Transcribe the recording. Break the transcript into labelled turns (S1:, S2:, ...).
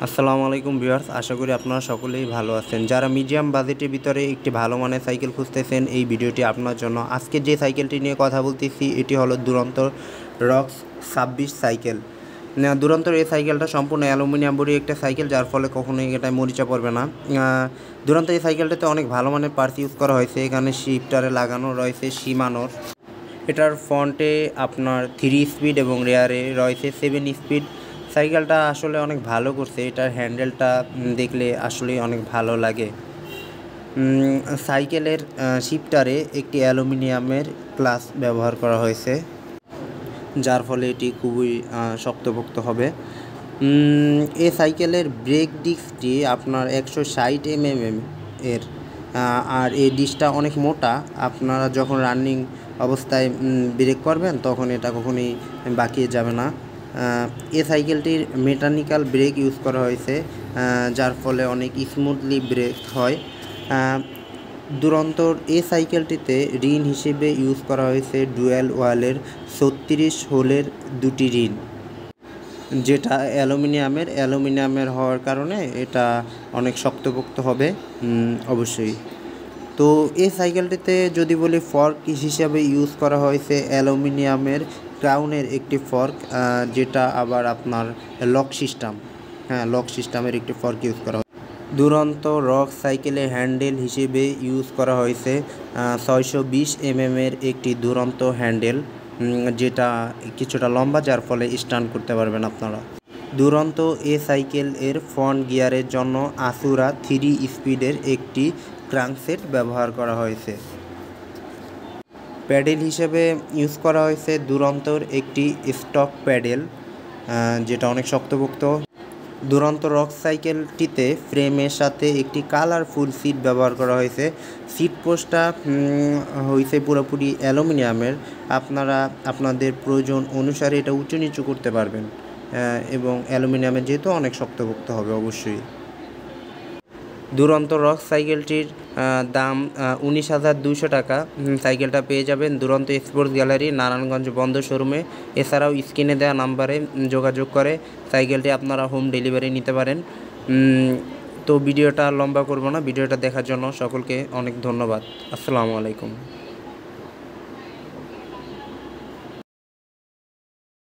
S1: আসসালামু আলাইকুম ভিউয়ার্স, আশা করি আপনারা সকলেই ভালো আছেন। যারা মিডিয়াম বাজেটের ভিতরে একটি ভালো মানের সাইকেল খুঁজতেছেন, এই ভিডিওটি আপনার জন্য। আজকে যে সাইকেলটি নিয়ে কথা বলতেছি এটি হলো দুরন্ত রক্স 26 সাইকেল। দুরন্তর এই সাইকেলটা সম্পূর্ণ অ্যালুমিনিয়াম বডি একটা সাইকেল, যার ফলে কখনোই এটা মরিচা পড়বে না। দুরন্ত এই সাইকেলটাতে অনেক ভালো মানের পার্টস ইউজ করা হয়েছে। এখানে শিফটারে লাগানো রয়েছে সীমানোর। এটার ফ্রন্টে আপনার 3 স্পিড এবং রেয়ারে রয়েছে 7 স্পিড। সাইকেলটা আসলে অনেক ভালো করছে। এটার হ্যান্ডেলটা দেখলে আসলেই অনেক ভালো লাগে। সাইকেলের শিফটারে একটি অ্যালুমিনিয়ামের ক্লাচ ব্যবহার করা হয়েছে, যার ফলে এটি খুবই শক্তপোক্ত হবে। এই সাইকেলের ব্রেক ডিস্কটি আপনার 160 এর, আর এই ডিস্কটা অনেক মোটা। আপনারা যখন রানিং অবস্থায় ব্রেক করবেন তখন এটা কখনোই বাঁকিয়ে যাবে না। এই সাইকেলটির মেকানিক্যাল ব্রেক ইউজ করা হয়েছে, যার ফলে অনেক স্মুথলি ব্রেক হয়। দুরন্তর এই সাইকেলটিতে রিন হিসেবে ইউজ করা হয়েছে ডুয়েল ওয়ালের 36 হোলের দুটি রিন, যেটা অ্যালুমিনিয়ামের হওয়ার কারণে এটা অনেক শক্তপোক্ত হবে অবশ্যই। তো এই সাইকেলটিতে যদি বলি ফর্ক হিসাবে ইউজ করা হয়েছে অ্যালুমিনিয়ামের ক্রাউনের একটি ফর্ক, যেটা আবার আপনার লক সিস্টেমের একটি ফর্ক ইউজ করা হয়। দুরন্ত রক সাইকেলে হ্যান্ডেল হিসেবে ইউজ করা হয়েছে 620 এর একটি দুরন্ত হ্যান্ডেল, যেটা কিছুটা লম্বা, যার ফলে স্ট্যান্ড করতে পারবেন আপনারা। দুরন্ত এ সাইকেল এর ফ্রন্ট গিয়ারের জন্য আসুরা 3 স্পিডের একটি ক্রাঙ্কসেট ব্যবহার করা হয়েছে। প্যাডেল হিসেবে ইউজ করা হয়েছে দুরন্তর একটি স্টক প্যাডেল, যেটা অনেক শক্তপোক্ত। দুরন্ত রক সাইকেলটিতে ফ্রেমের সাথে একটি কালারফুল সিট ব্যবহার করা হয়েছে। সিট পোস্টটা হয়েছে পুরোপুরি অ্যালুমিনিয়ামের। আপনারা আপনাদের প্রয়োজন অনুসারে এটা উঁচু নিচু করতে পারবেন, এবং অ্যালুমিনিয়ামের যেহেতু অনেক শক্তপোক্ত হবে অবশ্যই। দুরন্ত রক সাইকেলটির দাম 19,200 টাকা। সাইকেলটা পেয়ে যাবেন দুরন্ত স্পোর্টস গ্যালারি, নারায়ণগঞ্জ বন্দর শোরুমে। এছাড়াও স্ক্রিনে দেওয়া নাম্বারে যোগাযোগ করে সাইকেলটি আপনারা হোম ডেলিভারি নিতে পারেন। তো ভিডিওটা লম্বা করব না, ভিডিওটা দেখার জন্য সকলকে অনেক ধন্যবাদ। আসসালামু আলাইকুম।